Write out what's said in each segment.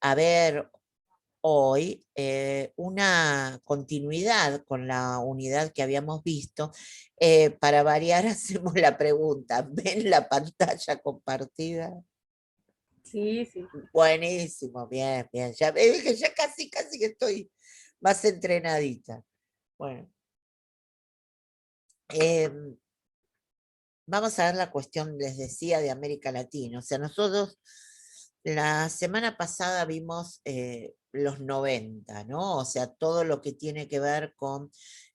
a ver hoy una continuidad con la unidad que habíamos visto. Para variar, hacemos la pregunta, ¿ven la pantalla compartida? Sí, sí. Buenísimo, bien, bien. Ya, que ya casi, casi que estoy más entrenadita. Bueno, em, vamos a ver la cuestión, les decía, de América Latina. O sea, nosotros la semana pasada vimos los 90, ¿no? O sea, todo lo que tiene que ver con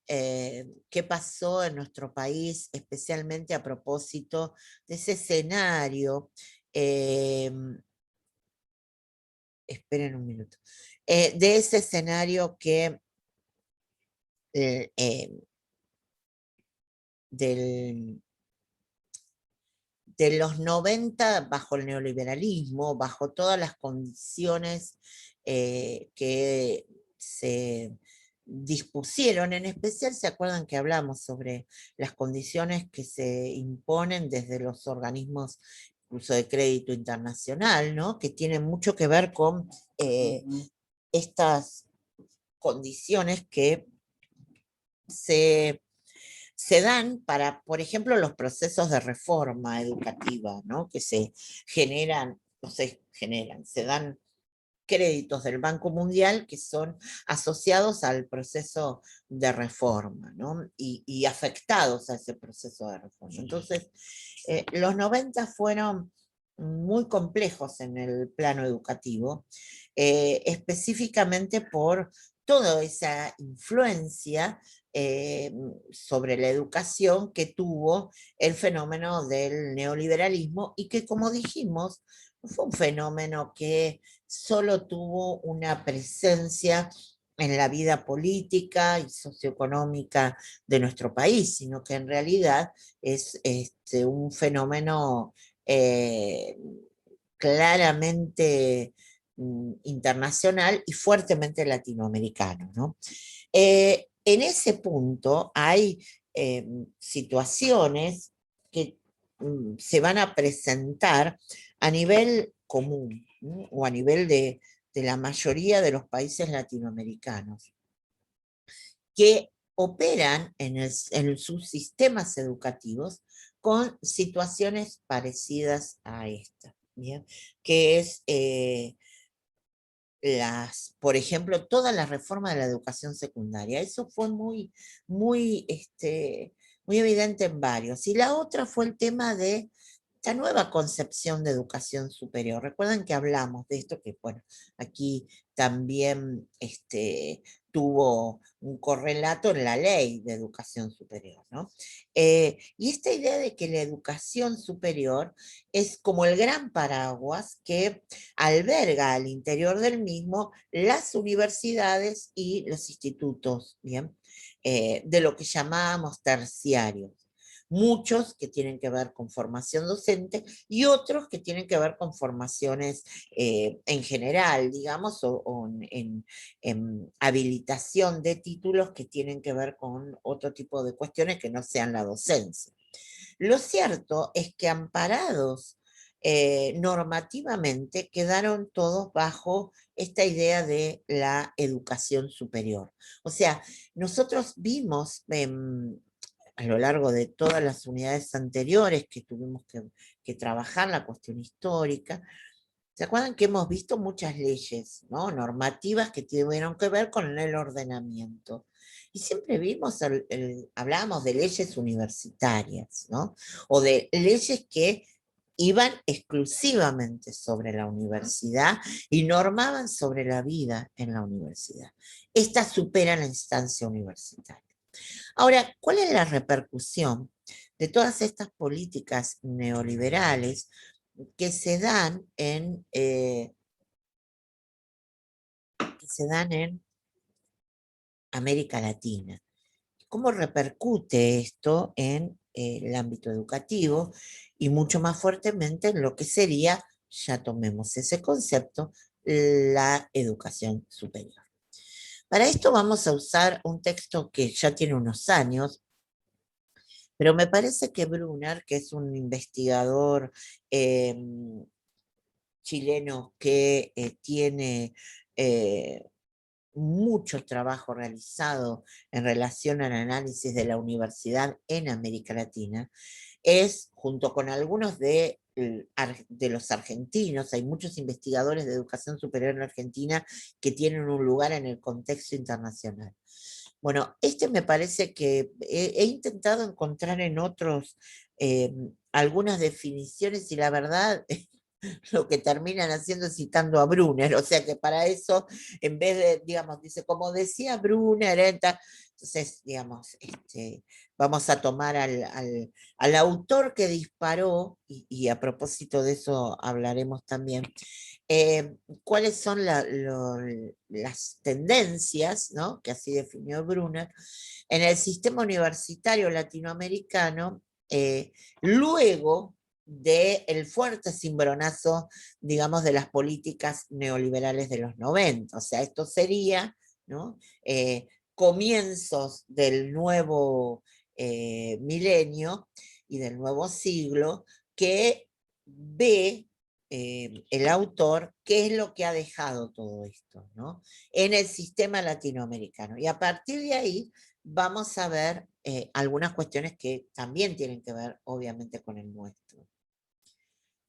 qué pasó en nuestro país, especialmente a propósito de ese escenario. eh, Esperen un minuto. De ese escenario que eh, eh, del de los 90 bajo el neoliberalismo, bajo todas las condiciones que se dispusieron, en especial se acuerdan que hablamos sobre las condiciones que se imponen desde los organismos incluso de crédito internacional, ¿no? Que tienen mucho que ver con estas condiciones que se se dan para, por ejemplo, los procesos de reforma educativa, ¿no? Que se generan, no se generan, se dan créditos del Banco Mundial que son asociados al proceso de reforma, ¿no? Y afectados a ese proceso de reforma. Entonces, los 90 fueron muy complejos en el plano educativo, específicamente por toda esa influencia sobre la educación que tuvo el fenómeno del neoliberalismo y que, como dijimos, fue un fenómeno que solo tuvo una presencia en la vida política y socioeconómica de nuestro país, sino que en realidad es un fenómeno eh, claramente internacional y fuertemente latinoamericano, ¿no? En ese punto hay situaciones que se van a presentar a nivel común, ¿no? O a nivel de la mayoría de los países latinoamericanos, que operan en sus sistemas educativos con situaciones parecidas a esta, ¿bien? Que es por ejemplo, toda la reforma de la educación secundaria. Eso fue muy, muy evidente en varios. Y la otra fue el tema de esta nueva concepción de educación superior. Recuerden que hablamos de esto, que bueno, aquí también tuvo un correlato en la ley de educación superior, ¿no? Y esta idea de que la educación superior es como el gran paraguas que alberga al interior del mismo las universidades y los institutos, ¿bien? De lo que llamábamos terciarios. Muchos que tienen que ver con formación docente y otros que tienen que ver con formaciones en general, digamos, o en habilitación de títulos que tienen que ver con otro tipo de cuestiones que no sean la docencia. Lo cierto es que amparados normativamente quedaron todos bajo esta idea de la educación superior. O sea, nosotros vimos a lo largo de todas las unidades anteriores que tuvimos que trabajar la cuestión histórica, ¿se acuerdan que hemos visto muchas leyes, ¿no? Normativas que tuvieron que ver con el ordenamiento? Y siempre vimos, hablábamos de leyes universitarias, ¿no? O de leyes que iban exclusivamente sobre la universidad y normaban sobre la vida en la universidad. Estas superan la instancia universitaria. Ahora, ¿cuál es la repercusión de todas estas políticas neoliberales que se dan en América Latina? ¿Cómo repercute esto en el ámbito educativo y mucho más fuertemente en lo que sería, ya tomemos ese concepto, la educación superior? Para esto vamos a usar un texto que ya tiene unos años, pero me parece que Brunner, que es un investigador chileno que tiene mucho trabajo realizado en relación al análisis de la universidad en América Latina, es, junto con algunos de los argentinos, hay muchos investigadores de educación superior en Argentina que tienen un lugar en el contexto internacional. Bueno, este me parece que he intentado encontrar en otros algunas definiciones y la verdad lo que terminan haciendo es citando a Brunner, o sea que para eso, en vez de, digamos, dice, como decía Brunner, entonces, digamos, vamos a tomar al autor que disparó, y a propósito de eso hablaremos también, cuáles son las tendencias, ¿no? Que así definió Brunner, en el sistema universitario latinoamericano, luego del fuerte cimbronazo, digamos, de las políticas neoliberales de los 90. O sea, esto sería, ¿no? Comienzos del nuevo milenio y del nuevo siglo, que ve el autor qué es lo que ha dejado todo esto, ¿no? En el sistema latinoamericano. Y a partir de ahí vamos a ver algunas cuestiones que también tienen que ver, obviamente, con el nuestro.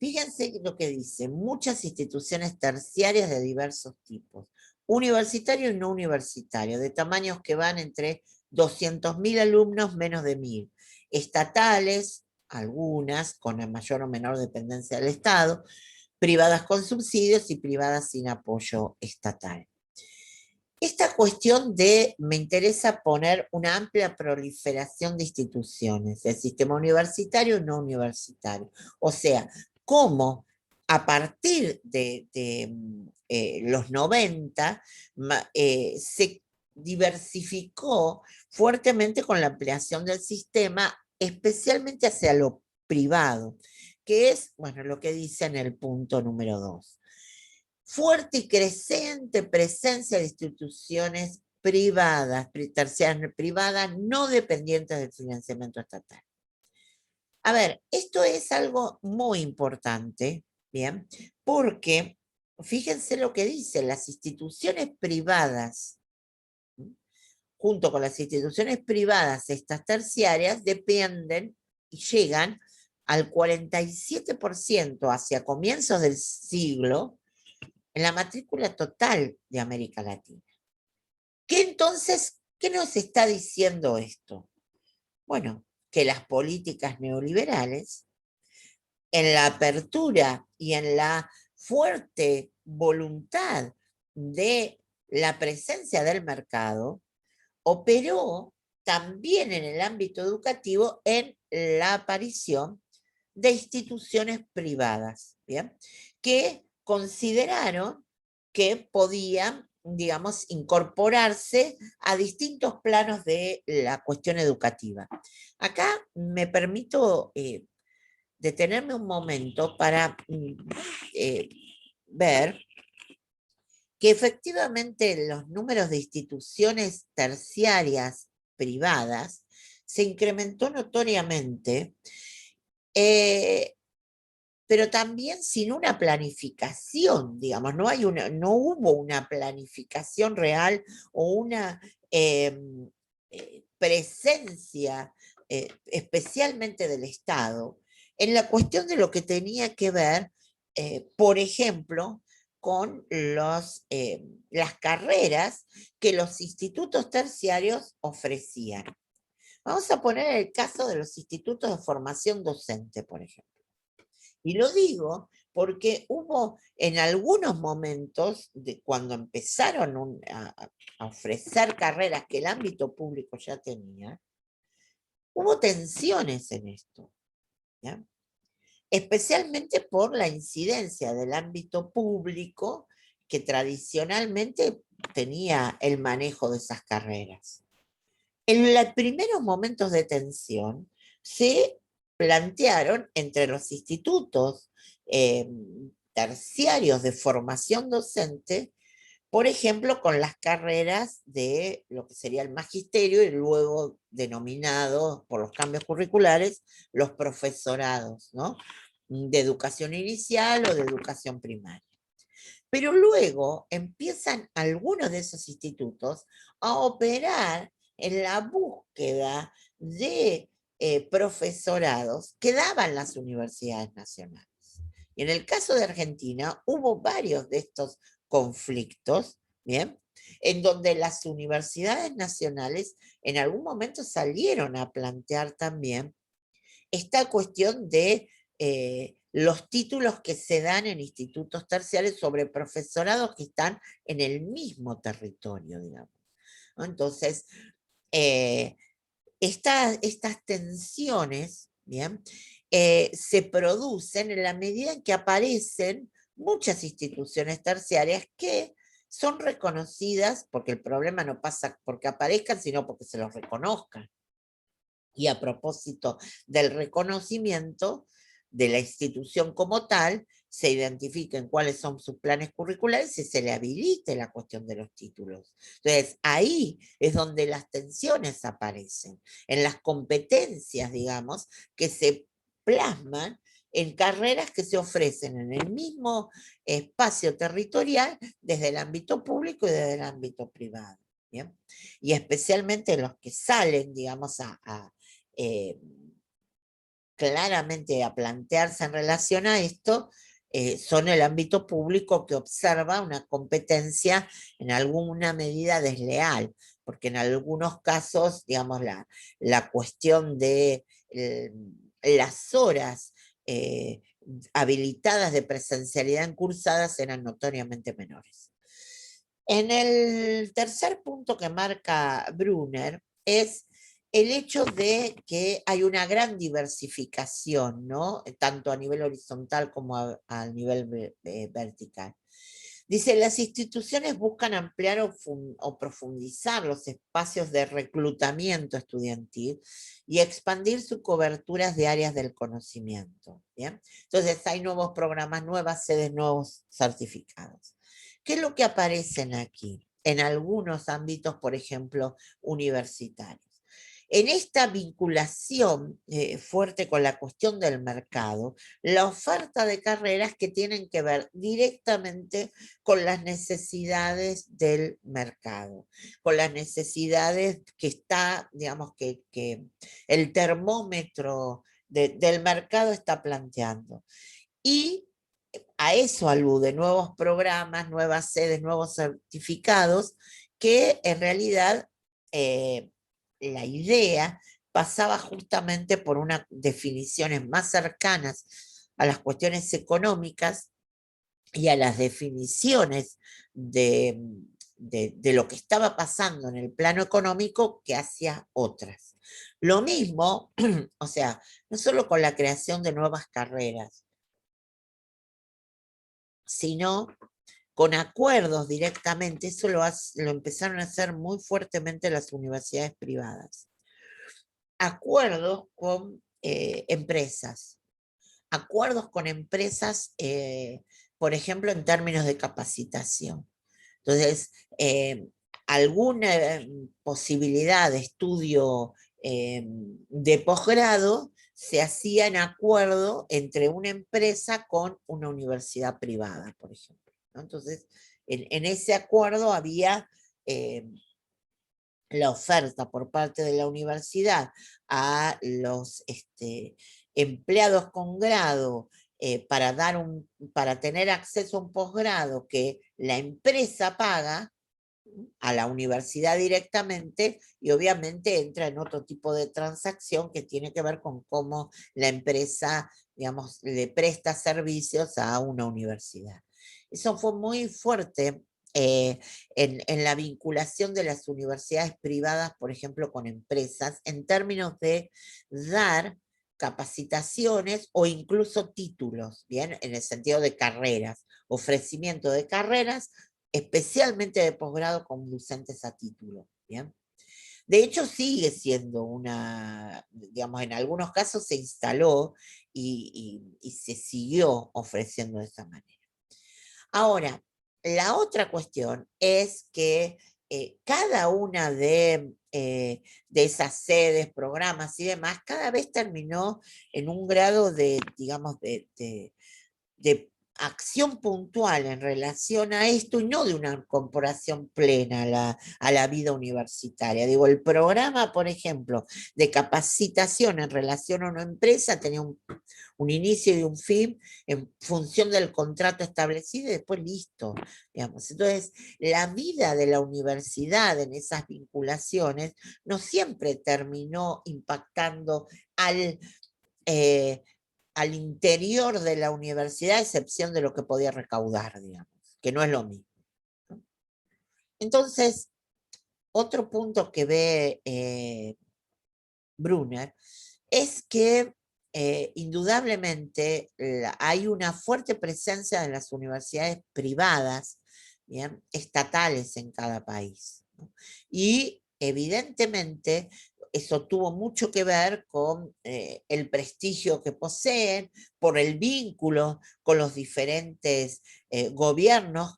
Fíjense lo que dice, muchas instituciones terciarias de diversos tipos, universitario y no universitario, de tamaños que van entre 200.000 alumnos, menos de 1.000, estatales, algunas con mayor o menor dependencia del Estado, privadas con subsidios y privadas sin apoyo estatal. Esta cuestión me interesa poner una amplia proliferación de instituciones, el sistema universitario y no universitario. O sea, cómo a partir de los 90 se diversificó fuertemente con la ampliación del sistema, especialmente hacia lo privado, que es, bueno, lo que dice en el punto número 2. Fuerte y creciente presencia de instituciones privadas, terciarias privadas, no dependientes del financiamiento estatal. A ver, esto es algo muy importante, ¿bien? Porque fíjense lo que dice, las instituciones privadas, junto con las instituciones privadas, estas terciarias, dependen y llegan al 47% hacia comienzos del siglo, en la matrícula total de América Latina. ¿Qué nos está diciendo esto? Bueno, que las políticas neoliberales, en la apertura y en la fuerte voluntad de la presencia del mercado, operó también en el ámbito educativo en la aparición de instituciones privadas, ¿bien? Que consideraron que podían, digamos, incorporarse a distintos planos de la cuestión educativa. Acá me permito detenerme un momento para ver que efectivamente los números de instituciones terciarias privadas se incrementó notoriamente, pero también sin una planificación, digamos, no hubo una planificación real o una presencia especialmente del Estado en la cuestión de lo que tenía que ver, por ejemplo, con las carreras que los institutos terciarios ofrecían. Vamos a poner el caso de los institutos de formación docente, por ejemplo. Y lo digo porque hubo en algunos momentos, cuando empezaron a ofrecer carreras que el ámbito público ya tenía, hubo tensiones en esto, ¿ya? Especialmente por la incidencia del ámbito público que tradicionalmente tenía el manejo de esas carreras. En los primeros momentos de tensión se plantearon entre los institutos terciarios de formación docente, por ejemplo, con las carreras de lo que sería el magisterio y luego denominado por los cambios curriculares los profesorados, ¿no? de educación inicial o de educación primaria. Pero luego empiezan algunos de esos institutos a operar en la búsqueda de profesorados que daban las universidades nacionales. Y en el caso de Argentina hubo varios de estos conflictos, ¿bien? En donde las universidades nacionales en algún momento salieron a plantear también esta cuestión de los títulos que se dan en institutos terciarios sobre profesorados que están en el mismo territorio, digamos, ¿no? Entonces, eh, estas tensiones, ¿bien? Se producen en la medida en que aparecen muchas instituciones terciarias que son reconocidas, porque el problema no pasa porque aparezcan, sino porque se los reconozcan. Y a propósito del reconocimiento de la institución como tal, se identifiquen cuáles son sus planes curriculares y se le habilite la cuestión de los títulos. Entonces, ahí es donde las tensiones aparecen, en las competencias, digamos, que se plasman en carreras que se ofrecen en el mismo espacio territorial desde el ámbito público y desde el ámbito privado. ¿Bien? Y especialmente los que salen, digamos, eh, claramente a plantearse en relación a esto, son el ámbito público que observa una competencia en alguna medida desleal, porque en algunos casos, digamos, la cuestión de las horas habilitadas de presencialidad en cursadas eran notoriamente menores. En el tercer punto que marca Brunner es el hecho de que hay una gran diversificación, ¿no? Tanto a nivel horizontal como a nivel vertical. Dice, las instituciones buscan ampliar o profundizar los espacios de reclutamiento estudiantil y expandir sus coberturas de áreas del conocimiento. ¿Bien? Entonces hay nuevos programas, nuevas sedes, nuevos certificados. ¿Qué es lo que aparecen aquí? En algunos ámbitos, por ejemplo, universitarios. En esta vinculación fuerte con la cuestión del mercado, la oferta de carreras que tienen que ver directamente con las necesidades del mercado, con las necesidades que está, digamos, que el termómetro del mercado está planteando. Y a eso alude, nuevos programas, nuevas sedes, nuevos certificados, que en realidad la idea pasaba justamente por unas definiciones más cercanas a las cuestiones económicas y a las definiciones de lo que estaba pasando en el plano económico que hacia otras. Lo mismo, o sea, no solo con la creación de nuevas carreras, sino con acuerdos directamente, eso lo empezaron a hacer muy fuertemente las universidades privadas. Acuerdos con empresas, acuerdos con empresas, por ejemplo, en términos de capacitación. Entonces, alguna posibilidad de estudio de posgrado se hacía en acuerdo entre una empresa con una universidad privada, por ejemplo, ¿no? Entonces, en ese acuerdo había la oferta por parte de la universidad a los empleados con grado para tener acceso a un posgrado que la empresa paga a la universidad directamente y obviamente entra en otro tipo de transacción que tiene que ver con cómo la empresa, digamos, le presta servicios a una universidad. Eso fue muy fuerte en la vinculación de las universidades privadas, por ejemplo, con empresas, en términos de dar capacitaciones o incluso títulos, ¿bien? En el sentido de carreras, ofrecimiento de carreras, especialmente de posgrado conducentes a título, ¿bien? De hecho, sigue siendo una, digamos, en algunos casos se instaló y se siguió ofreciendo de esa manera. Ahora, la otra cuestión es que cada una de esas sedes, programas y demás, cada vez terminó en un grado de, digamos, de acción puntual en relación a esto y no de una incorporación plena a la vida universitaria. Digo, el programa, por ejemplo, de capacitación en relación a una empresa tenía un inicio y un fin en función del contrato establecido y después listo, digamos. Entonces, la vida de la universidad en esas vinculaciones no siempre terminó impactando al, eh, al interior de la universidad, a excepción de lo que podía recaudar, digamos, que no es lo mismo. Entonces, otro punto que ve Brunner es que indudablemente hay una fuerte presencia de las universidades privadas, ¿bien? Estatales en cada país, ¿no? Y evidentemente eso tuvo mucho que ver con el prestigio que poseen, por el vínculo con los diferentes gobiernos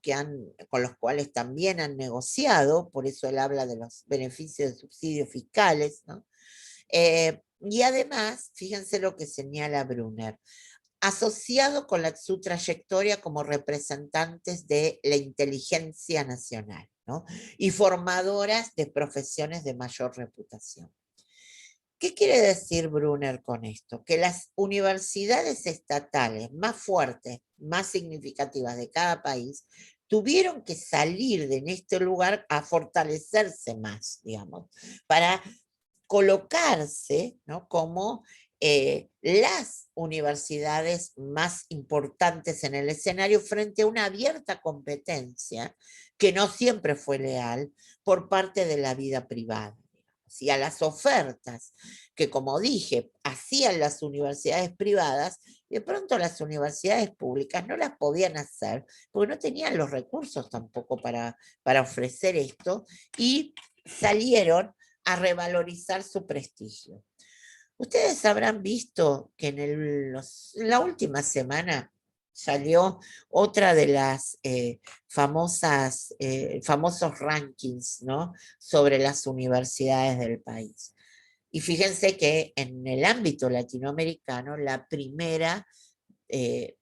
con los cuales también han negociado, por eso él habla de los beneficios de subsidios fiscales, ¿no? Y además, fíjense lo que señala Brunner, asociado con su trayectoria como representantes de la inteligencia nacional, ¿no? Y formadoras de profesiones de mayor reputación. ¿Qué quiere decir Brunner con esto? Que las universidades estatales más fuertes, más significativas de cada país, tuvieron que salir de este lugar a fortalecerse más, digamos, para colocarse, ¿no? Como las universidades más importantes en el escenario frente a una abierta competencia que no siempre fue leal por parte de la vida privada. Y a las ofertas que, como dije, hacían las universidades privadas, de pronto las universidades públicas no las podían hacer porque no tenían los recursos tampoco para ofrecer esto y salieron a revalorizar su prestigio. Ustedes habrán visto que la última semana salió otra de las famosos rankings, ¿no? Sobre las universidades del país. Y fíjense que en el ámbito latinoamericano, la primera eh,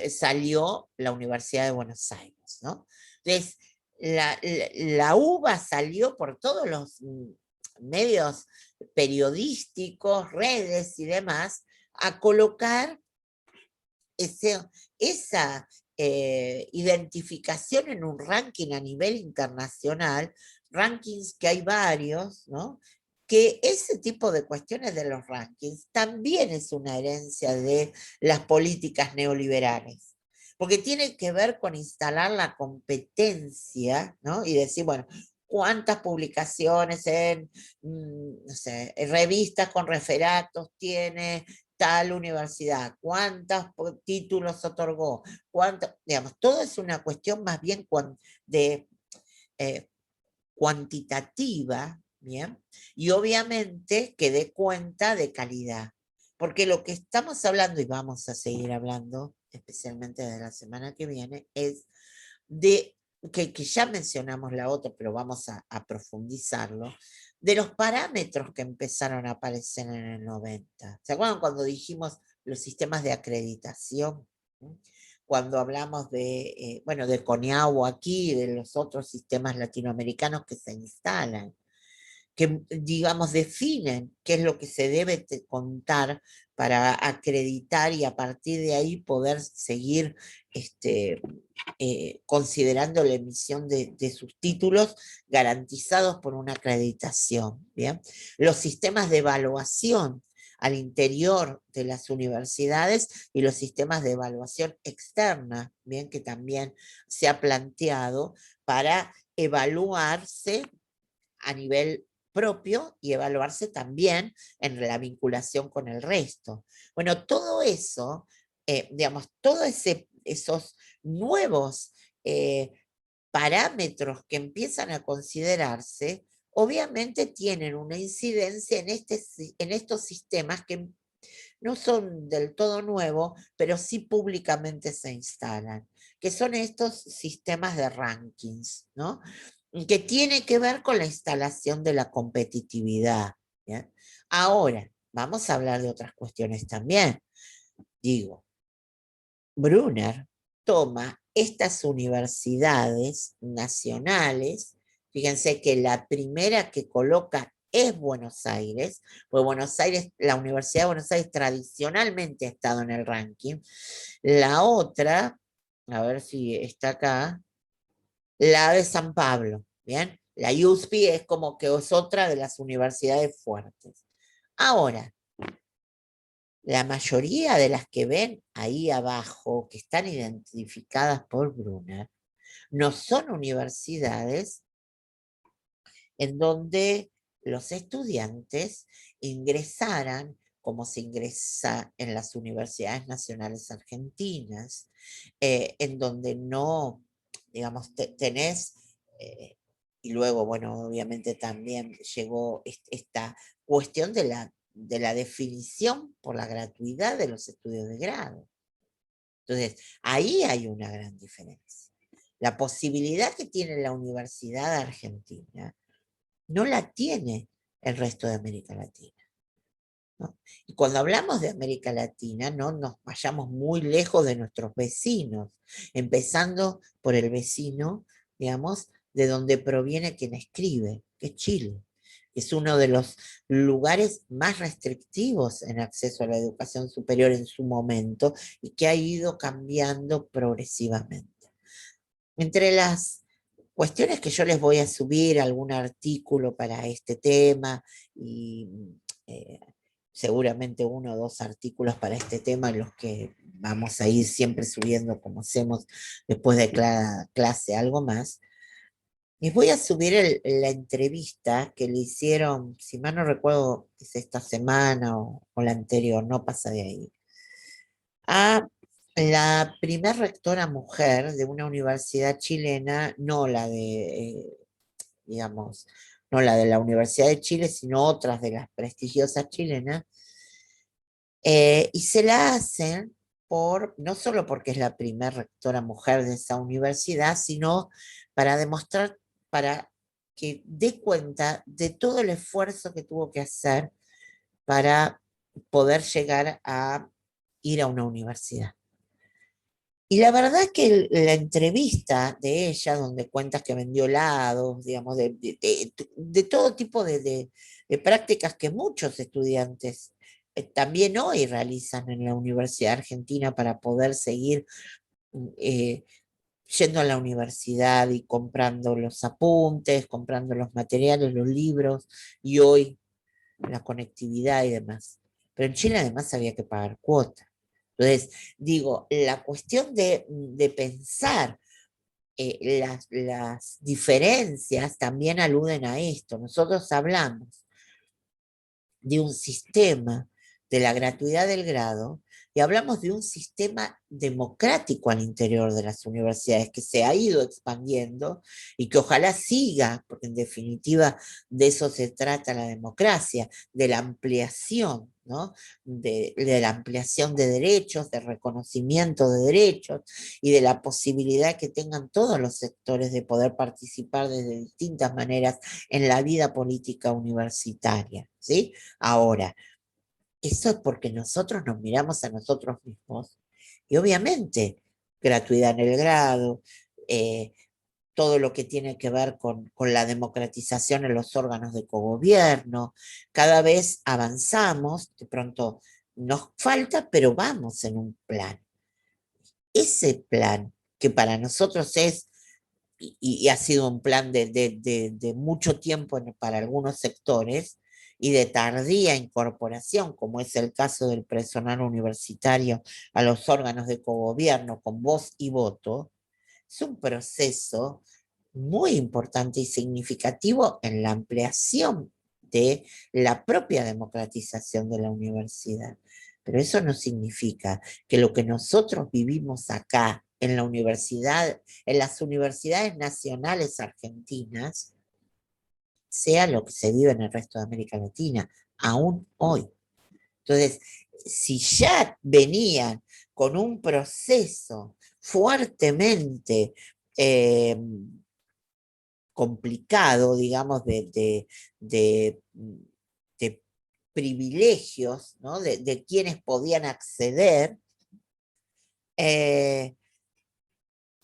salió la Universidad de Buenos Aires, ¿no? Entonces, la UBA salió por todos los medios periodísticos, redes y demás, a colocar esa identificación en un ranking a nivel internacional, rankings que hay varios, ¿no? Que ese tipo de cuestiones de los rankings también es una herencia de las políticas neoliberales, porque tiene que ver con instalar la competencia, ¿no? Y decir, bueno, cuántas publicaciones no sé, en revistas con referatos tiene tal universidad, cuántos títulos otorgó, digamos, todo es una cuestión más bien de eh, cuantitativa, ¿bien? Y obviamente que dé cuenta de calidad. Porque lo que estamos hablando, y vamos a seguir hablando, especialmente de la semana que viene, es de, que ya mencionamos la otra, pero vamos a profundizarlo, de los parámetros que empezaron a aparecer en el 90. ¿Se acuerdan cuando dijimos los sistemas de acreditación? Cuando hablamos bueno, de CONIAU aquí, de los otros sistemas latinoamericanos que se instalan, que, digamos, definen qué es lo que se debe contar para acreditar y a partir de ahí poder seguir considerando la emisión de sus títulos garantizados por una acreditación. ¿Bien? Los sistemas de evaluación al interior de las universidades y los sistemas de evaluación externa, bien, que también se ha planteado para evaluarse a nivel propio y evaluarse también en la vinculación con el resto. Bueno, todo eso, digamos, todos esos nuevos parámetros que empiezan a considerarse, obviamente tienen una incidencia en estos sistemas que no son del todo nuevos, pero sí públicamente se instalan, que son estos sistemas de rankings, ¿no? Que tiene que ver con la instalación de la competitividad. ¿Bien? Ahora, vamos a hablar de otras cuestiones también. Digo, Brunner toma estas universidades nacionales, fíjense que la primera que coloca es Buenos Aires, pues Buenos Aires, la Universidad de Buenos Aires tradicionalmente ha estado en el ranking. La otra, a ver si está acá, la de San Pablo, ¿bien? La USP es como que es otra de las universidades fuertes. Ahora, la mayoría de las que ven ahí abajo, que están identificadas por Brunner, no son universidades en donde los estudiantes ingresaran como se ingresa en las universidades nacionales argentinas, en donde no, digamos, tenés, y luego, bueno, obviamente también llegó esta cuestión de la definición por la gratuidad de los estudios de grado. Entonces, ahí hay una gran diferencia. La posibilidad que tiene la Universidad Argentina no la tiene el resto de América Latina, ¿no? Y cuando hablamos de América Latina, no nos vayamos muy lejos de nuestros vecinos, empezando por el vecino, digamos, de donde proviene quien escribe, que es Chile. Es uno de los lugares más restrictivos en acceso a la educación superior en su momento y que ha ido cambiando progresivamente. Entre las cuestiones que yo les voy a subir algún artículo para este tema y eh, seguramente uno o dos artículos para este tema, los que vamos a ir siempre subiendo como hacemos después de cada clase, algo más. Les voy a subir la entrevista que le hicieron, si mal no recuerdo, es esta semana o la anterior, no pasa de ahí, a la primer rectora mujer de una universidad chilena, no la de, digamos, no la de la Universidad de Chile, sino otras de las prestigiosas chilenas, y se la hacen no solo porque es la primer rectora mujer de esa universidad, sino para demostrar, para que dé cuenta de todo el esfuerzo que tuvo que hacer para poder llegar a ir a una universidad. Y la verdad es que la entrevista de ella, donde cuentas que vendió helados, digamos, de todo tipo de prácticas que muchos estudiantes también hoy realizan en la Universidad Argentina para poder seguir eh, yendo a la universidad y comprando los apuntes, comprando los materiales, los libros, y hoy la conectividad y demás. Pero en Chile además había que pagar cuotas. Entonces, digo, la cuestión de pensar las diferencias también aluden a esto. Nosotros hablamos de un sistema de la gratuidad del grado y hablamos de un sistema democrático al interior de las universidades que se ha ido expandiendo y que ojalá siga, porque en definitiva de eso se trata la democracia, de la ampliación, ¿no? De la ampliación de derechos, de reconocimiento de derechos y de la posibilidad que tengan todos los sectores de poder participar desde distintas maneras en la vida política universitaria, ¿sí? Ahora, eso es porque nosotros nos miramos a nosotros mismos y obviamente gratuidad en el grado, eh, todo lo que tiene que ver con la democratización en los órganos de cogobierno, cada vez avanzamos, de pronto nos falta, pero vamos en un plan. Ese plan que para nosotros es y ha sido un plan de mucho tiempo para algunos sectores y de tardía incorporación, como es el caso del personal universitario a los órganos de cogobierno con voz y voto, es un proceso muy importante y significativo en la ampliación de la propia democratización de la universidad. Pero eso no significa que lo que nosotros vivimos acá en la universidad, en las universidades nacionales argentinas, sea lo que se vive en el resto de América Latina, aún hoy. Entonces, si ya venían con un proceso fuertemente eh, complicado, digamos, de privilegios, ¿no? De quienes podían acceder, eh,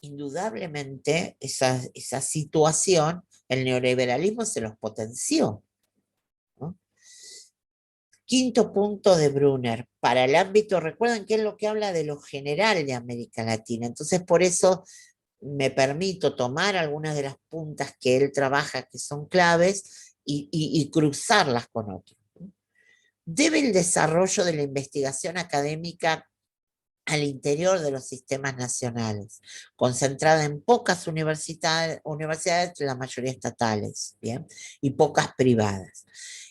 indudablemente esa situación, el neoliberalismo se los potenció, ¿no? Quinto punto de Brunner, para el ámbito, recuerden que es lo que habla de lo general de América Latina, entonces por eso me permito tomar algunas de las puntas que él trabaja que son claves y cruzarlas con otros. Debe el desarrollo de la investigación académica al interior de los sistemas nacionales, concentrada en pocas universidades, la mayoría estatales, ¿bien? Y pocas privadas.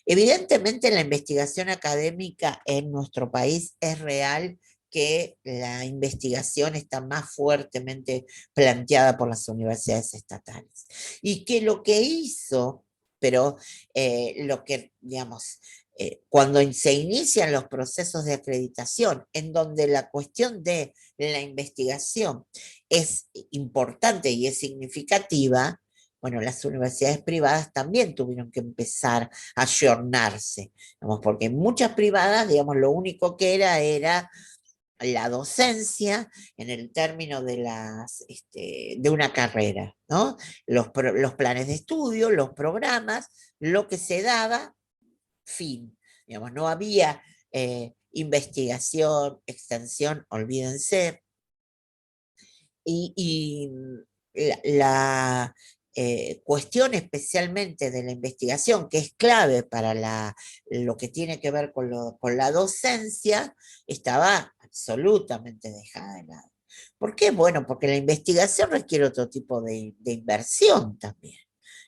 Evidentemente la investigación académica en nuestro país es real que la investigación está más fuertemente planteada por las universidades estatales. Y que lo que hizo, pero lo que, digamos, cuando se inician los procesos de acreditación, en donde la cuestión de la investigación es importante y es significativa, bueno, las universidades privadas también tuvieron que empezar a ayornarse, digamos, porque en muchas privadas, digamos, lo único que era la docencia en el término de una carrera, ¿no? Los planes de estudio, los programas, lo que se daba, fin. Digamos, no había investigación, extensión, olvídense. Y la cuestión especialmente de la investigación, que es clave para lo que tiene que ver con la docencia, estaba absolutamente dejada de lado. ¿Por qué? Bueno, porque la investigación requiere otro tipo de inversión también.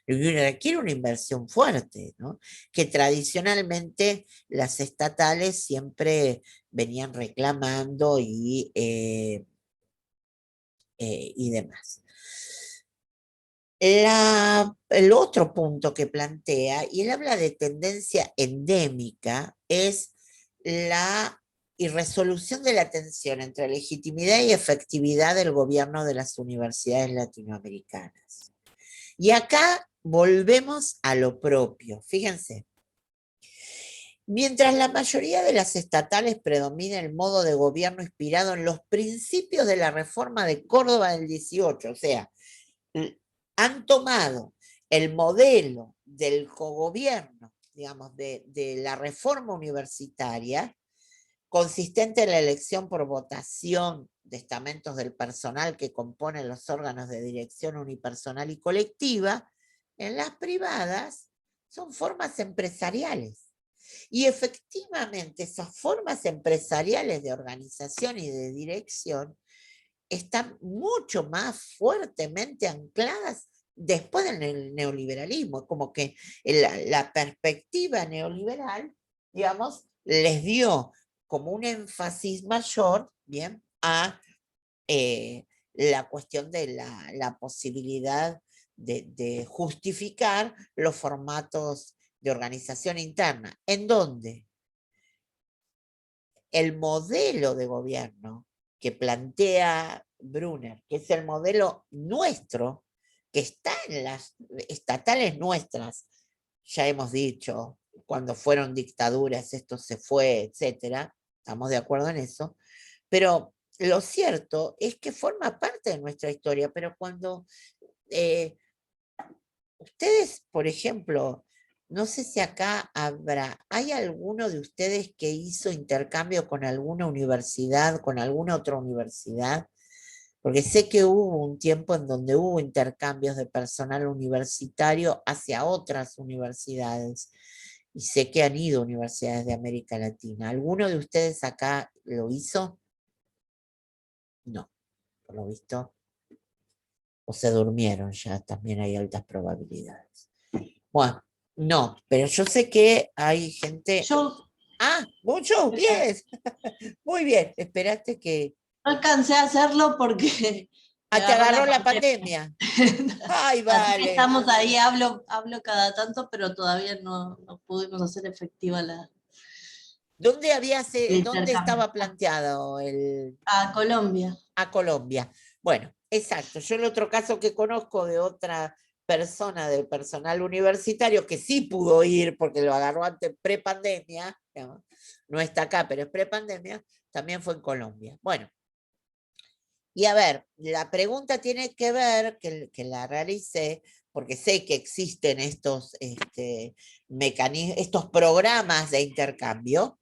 Requiere una inversión fuerte, ¿no? Que tradicionalmente las estatales siempre venían reclamando y demás. El otro punto que plantea, y él habla de tendencia endémica, es la irresolución de la tensión entre legitimidad y efectividad del gobierno de las universidades latinoamericanas. Y acá volvemos a lo propio, fíjense. Mientras la mayoría de las estatales predomina el modo de gobierno inspirado en los principios de la reforma de Córdoba del 18, o sea, han tomado el modelo del cogobierno, digamos, de la reforma universitaria, consistente en la elección por votación de estamentos del personal que componen los órganos de dirección unipersonal y colectiva, en las privadas son formas empresariales. Y efectivamente esas formas empresariales de organización y de dirección están mucho más fuertemente ancladas después del neoliberalismo, como que la perspectiva neoliberal, digamos, les dio como un énfasis mayor, bien, a la cuestión de la posibilidad de justificar los formatos de organización interna, en donde el modelo de gobierno que plantea Brunner, que es el modelo nuestro, que está en las estatales nuestras, ya hemos dicho, cuando fueron dictaduras esto se fue, etcétera, estamos de acuerdo en eso, pero lo cierto es que forma parte de nuestra historia, pero cuando eh, ustedes, por ejemplo, no sé si acá ¿hay alguno de ustedes que hizo intercambio con alguna universidad, con alguna otra universidad? Porque sé que hubo un tiempo en donde hubo intercambios de personal universitario hacia otras universidades. Y sé que han ido universidades de América Latina. ¿Alguno de ustedes acá lo hizo? No, por lo visto. O se durmieron ya, también hay altas probabilidades. Bueno, no, pero yo sé que hay gente. Yo Ah, mucho, bien. Muy bien, esperaste que. no alcancé a hacerlo porque me Ah, te agarró la pandemia. pandemia. Ay, Así que vale. estamos ahí, hablo cada tanto, pero todavía no pudimos hacer efectiva ¿Dónde el dónde intercambio. estaba planteado A Colombia. a Colombia? Bueno, exacto. Yo el otro caso que conozco de otra persona del personal universitario que sí pudo ir porque lo agarró antes prepandemia, digamos, no está acá, pero es prepandemia, también fue en Colombia. Bueno, y a ver, la pregunta tiene que ver, que la realicé, porque sé que existen estos mecanismos, estos programas de intercambio,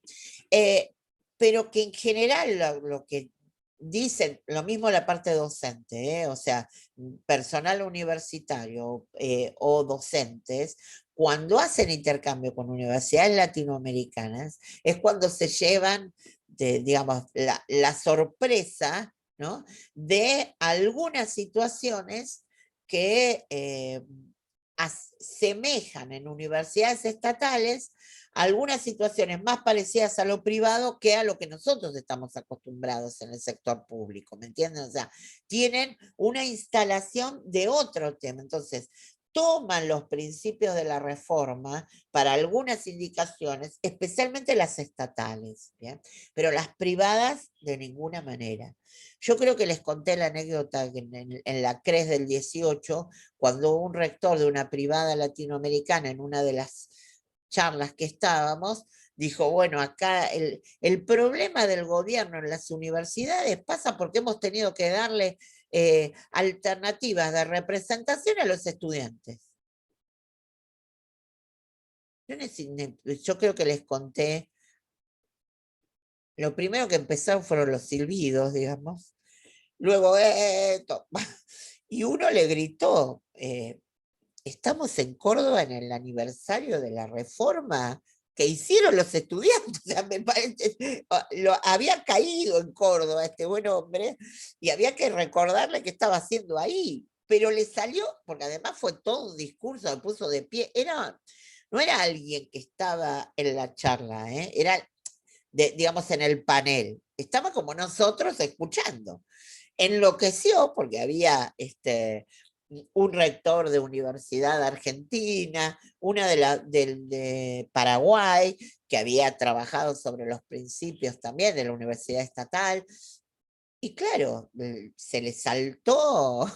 eh, pero que en general lo que dicen, lo mismo la parte docente, o sea, personal universitario o docentes, cuando hacen intercambio con universidades latinoamericanas, es cuando se llevan, digamos, la sorpresa, ¿no?, de algunas situaciones que asemejan en universidades estatales algunas situaciones más parecidas a lo privado que a lo que nosotros estamos acostumbrados en el sector público, ¿me entienden? O sea, tienen una instalación de otro tema. Entonces, toman los principios de la reforma para algunas indicaciones, especialmente las estatales, ¿bien? Pero las privadas de ninguna manera. Yo creo que les conté la anécdota en la CRES del 18, cuando un rector de una privada latinoamericana en una de las charlas que estábamos, dijo, bueno, acá el problema del gobierno en las universidades pasa porque hemos tenido que darle alternativas de representación a los estudiantes. Yo creo que les conté, lo primero que empezaron fueron los silbidos, digamos, luego, y uno le gritó, estamos en Córdoba en el aniversario de la reforma que hicieron los estudiantes. O sea, me parece, había caído en Córdoba este buen hombre y había que recordarle qué estaba haciendo ahí. Pero le salió, porque además fue todo un discurso, se puso de pie. No era alguien que estaba en la charla, era, digamos, en el panel. Estaba como nosotros escuchando. Enloqueció porque había un rector de universidad argentina, una de Paraguay, que había trabajado sobre los principios también de la universidad estatal. Y claro, se le saltó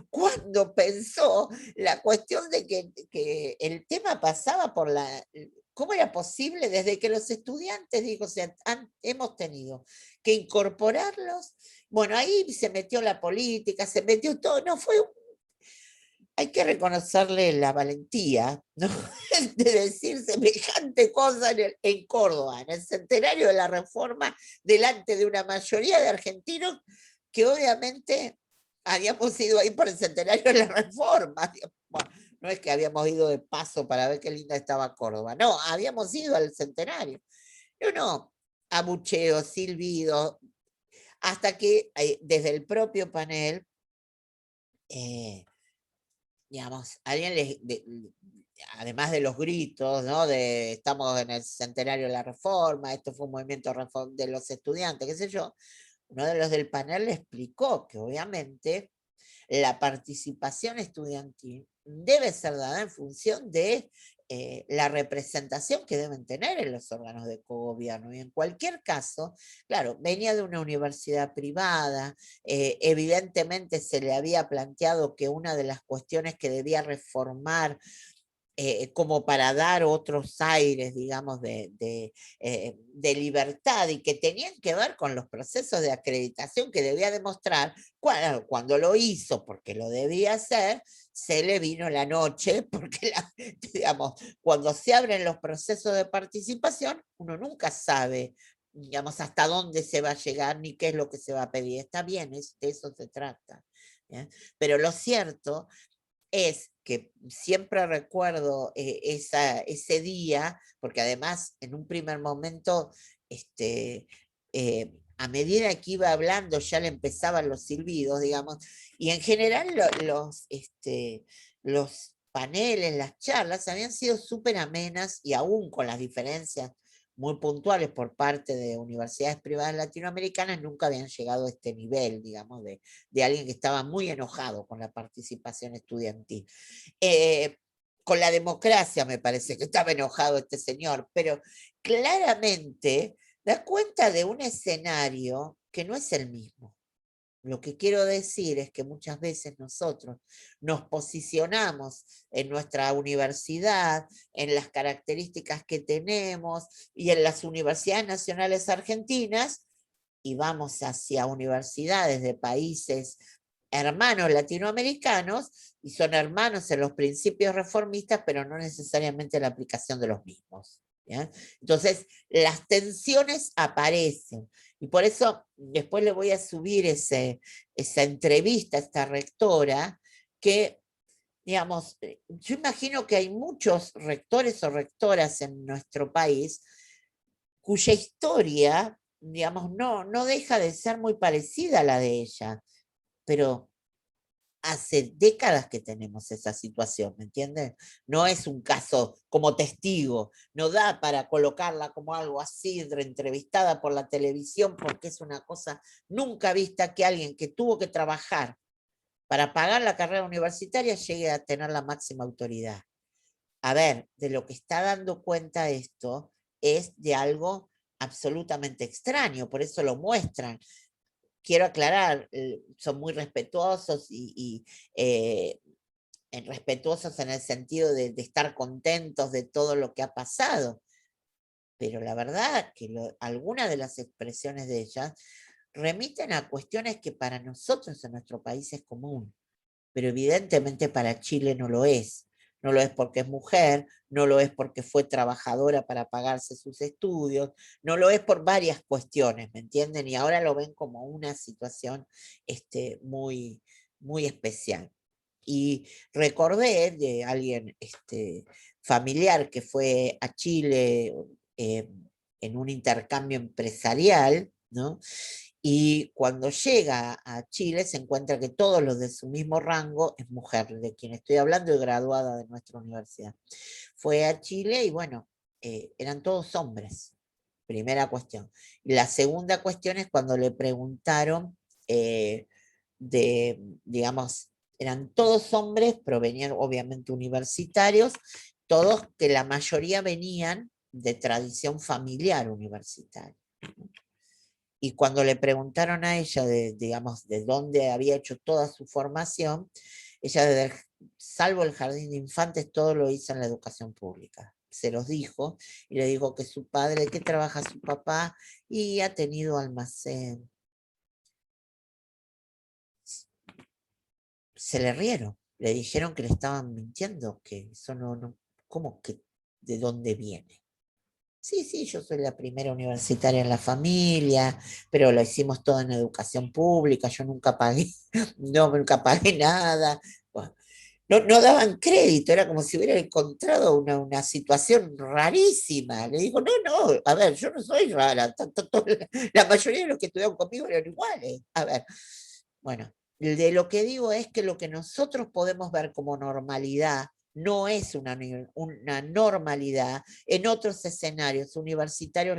cuando pensó la cuestión de que el tema pasaba por la... ¿Cómo era posible desde que los estudiantes, digo, o sea, hemos tenido que incorporarlos? Bueno, ahí se metió la política, se metió todo, no fue hay que reconocerle la valentía, ¿no? De decir semejante cosa en Córdoba, en el centenario de la Reforma, delante de una mayoría de argentinos que obviamente habíamos ido ahí por el centenario de la Reforma. Bueno, no es que habíamos ido de paso para ver qué linda estaba Córdoba, no, habíamos ido al centenario. No, abucheo, silbido, hasta que desde el propio panel digamos, alguien además de los gritos, ¿no? De estamos en el centenario de la reforma, esto fue un movimiento de los estudiantes, qué sé yo, uno de los del panel le explicó que obviamente la participación estudiantil debe ser dada en función de la representación que deben tener en los órganos de cogobierno. Y en cualquier caso, claro, venía de una universidad privada, evidentemente se le había planteado que una de las cuestiones que debía reformar como para dar otros aires, digamos, de libertad y que tenían que ver con los procesos de acreditación que debía demostrar, cuando lo hizo, porque lo debía hacer, se le vino la noche, porque, digamos, cuando se abren los procesos de participación, uno nunca sabe, digamos, hasta dónde se va a llegar ni qué es lo que se va a pedir. Está bien, de eso se trata. ¿Bien? Pero lo cierto es que siempre recuerdo ese día, porque además en un primer momento, a medida que iba hablando ya le empezaban los silbidos, digamos, y en general los paneles, las charlas habían sido súper amenas y aún con las diferencias muy puntuales por parte de universidades privadas latinoamericanas, nunca habían llegado a este nivel, digamos, de alguien que estaba muy enojado con la participación estudiantil. Con la democracia me parece que estaba enojado este señor, pero claramente da cuenta de un escenario que no es el mismo. Lo que quiero decir es que muchas veces nosotros nos posicionamos en nuestra universidad, en las características que tenemos y en las universidades nacionales argentinas, y vamos hacia universidades de países hermanos latinoamericanos, y son hermanos en los principios reformistas, pero no necesariamente en la aplicación de los mismos. ¿Bien? Entonces, las tensiones aparecen. Y por eso después le voy a subir esa entrevista a esta rectora que, digamos, yo imagino que hay muchos rectores o rectoras en nuestro país cuya historia, digamos, no deja de ser muy parecida a la de ella, pero hace décadas que tenemos esa situación, ¿me entiendes? No es un caso como testigo, no da para colocarla como algo así, entrevistada por la televisión, porque es una cosa nunca vista que alguien que tuvo que trabajar para pagar la carrera universitaria llegue a tener la máxima autoridad. A ver, de lo que está dando cuenta esto es de algo absolutamente extraño, por eso lo muestran. Quiero aclarar, son muy respetuosos y respetuosos en el sentido de estar contentos de todo lo que ha pasado, pero la verdad que algunas de las expresiones de ellas remiten a cuestiones que para nosotros en nuestro país es común, pero evidentemente para Chile no lo es. No lo es porque es mujer, no lo es porque fue trabajadora para pagarse sus estudios, no lo es por varias cuestiones, ¿me entienden? Y ahora lo ven como una situación muy, muy especial. Y recordé de alguien familiar que fue a Chile eh, en un intercambio empresarial, ¿no? Y cuando llega a Chile se encuentra que todos los de su mismo rango es mujer, de quien estoy hablando y graduada de nuestra universidad. Fue a Chile y bueno, eran todos hombres, primera cuestión. Y la segunda cuestión es cuando le preguntaron digamos, eran todos hombres, provenían obviamente universitarios, todos que la mayoría venían de tradición familiar universitaria. Y cuando le preguntaron a ella, digamos, de dónde había hecho toda su formación, ella, salvo el jardín de infantes, todo lo hizo en la educación pública. Se los dijo y le dijo que su padre, que trabaja su papá y ha tenido almacén. Se le rieron, le dijeron que le estaban mintiendo, que eso no, ¿cómo que de dónde viene? Sí, sí, yo soy la primera universitaria en la familia, pero lo hicimos todo en educación pública, yo nunca pagué, no, nunca pagué nada. Bueno, no daban crédito, era como si hubiera encontrado una situación rarísima. Le digo, no, a ver, yo no soy rara, la mayoría de los que estudiaron conmigo eran iguales. A ver, bueno, de lo que digo es que lo que nosotros podemos ver como normalidad no es una normalidad en otros escenarios universitarios